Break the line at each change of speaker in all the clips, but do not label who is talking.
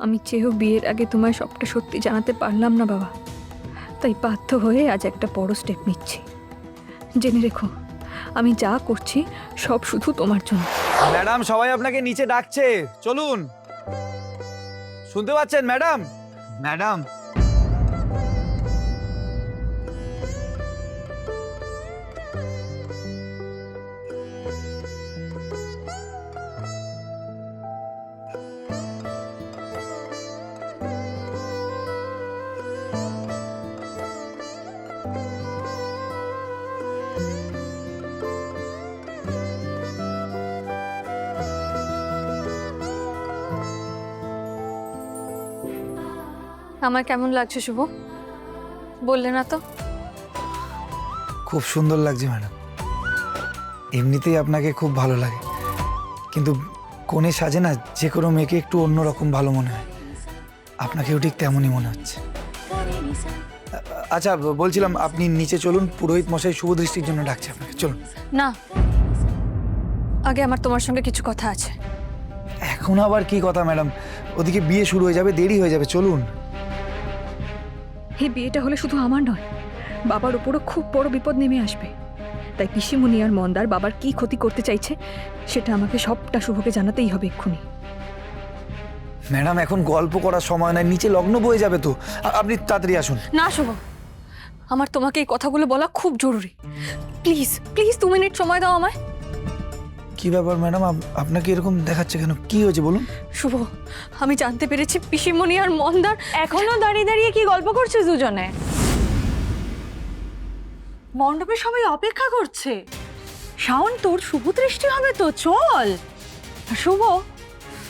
আমি চেয়েও বিয়ের আগে তোমায় সবটা সত্যি জানাতে পারলাম না বাবা, তাই বাধ্য হয়ে আজ একটা বড় স্টেপ নিচ্ছি। জেনে রেখো, আমি যা করছি সব শুধু তোমার জন্য।
ম্যাডাম, সবাই আপনাকে নিচে ডাকছে, চলুন। শুনতে পাচ্ছেন ম্যাডাম? ম্যাডাম,
আমার কেমন লাগছে শুভ, বললে না তো?
খুব সুন্দর লাগছে ম্যাডাম। এমনিতেই আপনাকে খুব ভালো লাগে, কিন্তু কোণে সাজে না যে কোনো মেয়েকে একটু অন্যরকম ভালো মনে হয়, আপনাকেও ঠিক তেমনই মনে হচ্ছে। আচ্ছা, বলছিলাম আপনি নিচে চলুন, পুরোহিত মশাই শুভ দৃষ্টির জন্য ডাকছে আপনাকে, চলুন।
না, আগে আমার তোমার সঙ্গে কিছু কথা আছে।
এখন আবার কি কথা ম্যাডাম? ওদিকে বিয়ে শুরু হয়ে যাবে, দেরি হয়ে যাবে, চলুন।
এই বিয়েটা হলে শুধু আমার নয়, বাবার উপরও খুব বড় বিপদ নেমে আসবে। তাই পিসিমণি আর মন্দার বাবার কি ক্ষতি করতে চাইছে সেটা আমাকে সবটা শুভকে জানাতেই হবে এক্ষুনি।
ম্যাডাম, এখন গল্প করার সময় নয়, নিচে লগ্ন বয়ে যাবে তো, আপনি তাড়াতাড়ি আসুন।
না শুভ, আমার তোমাকে এই কথাগুলো বলা খুব জরুরি। প্লিজ প্লিজ 2 মিনিট সময় দাও আমায়।
কি ব্যাপার ম্যাডাম, আপনাকে এরকম দেখাচ্ছে কেন? কি হয়েছে বলুন।
শুভ, আমি জানতে পেরেছি পিসিমণি আর মন্দার
এখনো দাঁড়িয়ে দাঁড়িয়ে কি গল্প করছিস দুজনে? মণ্ডপে সবাই অপেক্ষা করছে। শাওন, তোর শুভ দৃষ্টি হবে তো, চল। শুভ,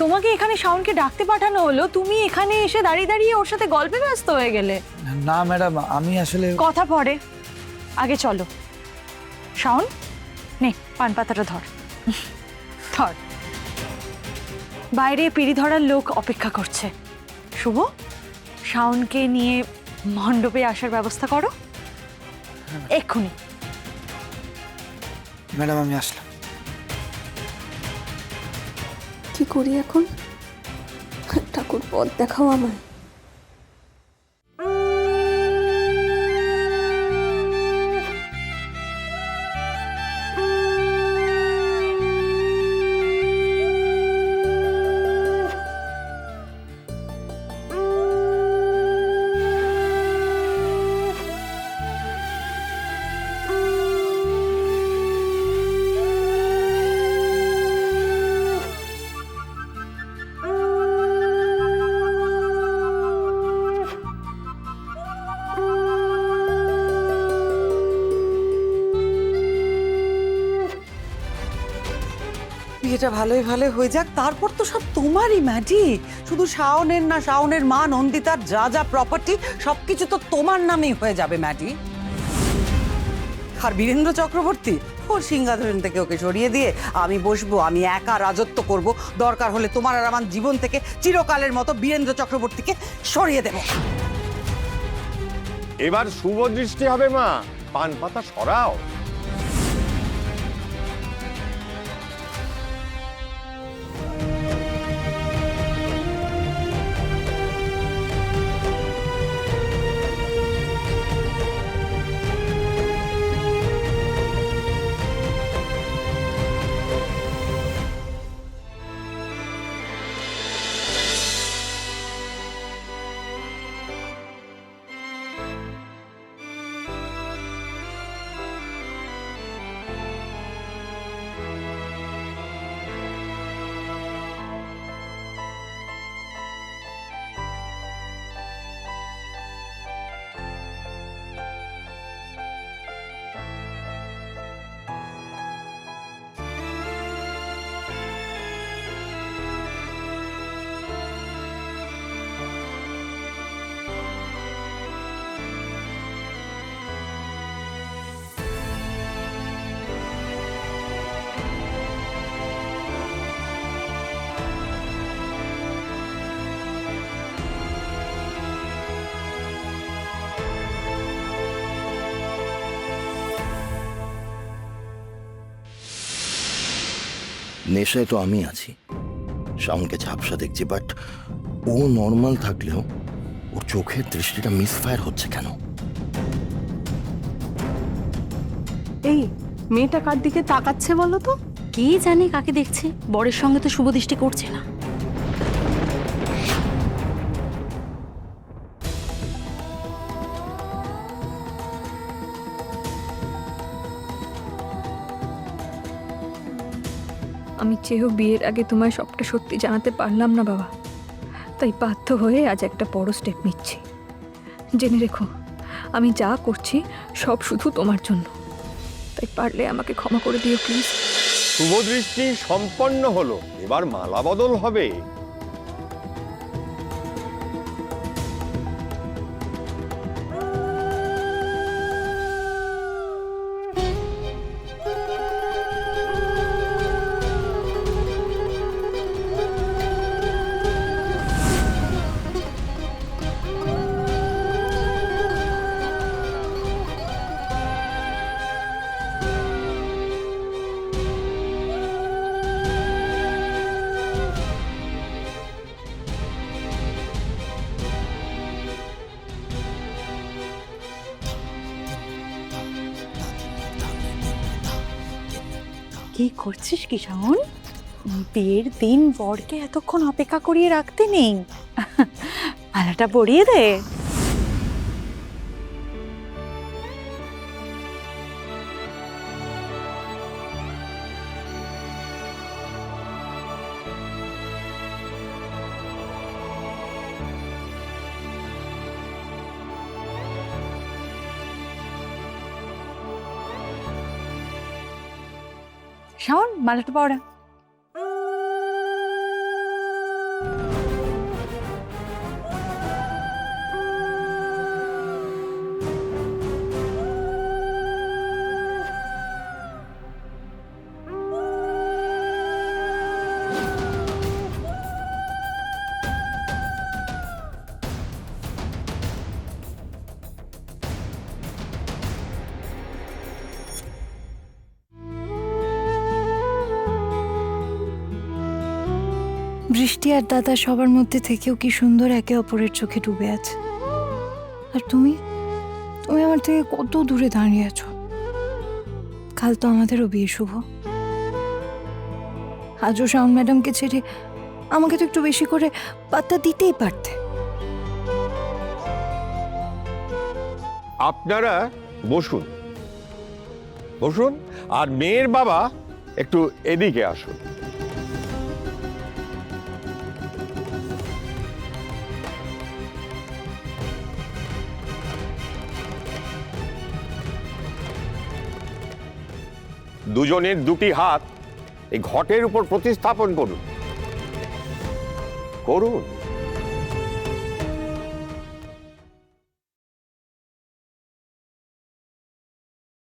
তোমাকে এখানে শাওনকে ডাকতে পাঠানো হলো, তুমি এখানে এসে দাঁড়িয়ে দাঁড়িয়ে ওর সাথে গল্পে ব্যস্ত হয়ে গেলে।
না ম্যাডাম, আমি আসলে
কথা পরে, আগে চলো। শাওন, নে পান পাতাটা ধর। ধর, বাইরে পিঁড়ি ধরার লোক অপেক্ষা করছে। শুভ, শাওনকে নিয়ে মণ্ডপে আসার ব্যবস্থা করো এক্ষুনি।
ম্যাডাম আমি আসলাম।
কি করি এখন? ঠাকুর পথ দেখাও আমায়।
বিয়েটা ভালোই ভালো হয়ে যাক, তারপর তো সব তোমারই ম্যাডি। শুধু শাওনের না, শাওনের মা নন্দিতার যা যা প্রপার্টি সবকিছু তো তোমার নামেই হয়ে যাবে ম্যাডি। আর বীরেন্দ্র চক্রবর্তী, ওর সিংহাসন থেকে ওকে সরিয়ে দিয়ে আমি বসবো, আমি একা রাজত্ব করব। দরকার হলে তোমার আর আমার জীবন থেকে চিরকালের মতো বীরেন্দ্র চক্রবর্তীকে সরিয়ে দেব।
এবার শুভ দৃষ্টি হবে মা, পান পাতা সরাও।
নেশায় তো আমি আছি, শাওনকে ঝাপসা দেখছি, বাট ও নর্মাল থাকলেও ওর চোখের দৃষ্টিটা মিসফায়ার হচ্ছে কেন?
এই মেয়েটা কার দিকে তাকাচ্ছে বলো তো?
কে জানে কাকে দেখছে, বরের সঙ্গে তো শুভদৃষ্টি করছে না।
আমি চেয়েও বিয়ের আগে তোমায় সবটা সত্যি জানাতে পারলাম না বাবা, তাই বাধ্য হয়ে আজ একটা বড় স্টেপ নিচ্ছি। জেনে রেখো, আমি যা করছি সব শুধু তোমার জন্য, তাই পারলে আমাকে ক্ষমা করে দিও প্লিজ।
শুভদৃষ্টি সম্পন্ন হলো, এবার মালা বদল হবে।
কি করছিস কি শাওন? বিয়ের দিন বরকে এতক্ষণ অপেক্ষা করিয়ে রাখতে নেই। মালাটা পরিয়ে দে। শাওন, মালাটা পরা।
বৃষ্টি আর দাদা সবার মধ্যে থেকেও কি সুন্দর একে অপরের চোখে ডুবে আছে। আর তুমি তুমি আমার থেকে কত দূরে দাঁড়িয়ে আছো। কাল তো আমাদেরও বিয়ে শুভ। আজও শাওন ম্যাডামকে ছেড়ে আমাকে তো একটু বেশি করে পাত্তা দিতেই পারতে।
আপনারা বসুন বসুন, আর মেয়ের বাবা একটু এদিকে আসুন। দুজনের দুটি হাত এই ঘটের উপর প্রতিস্থাপন করুন করুন।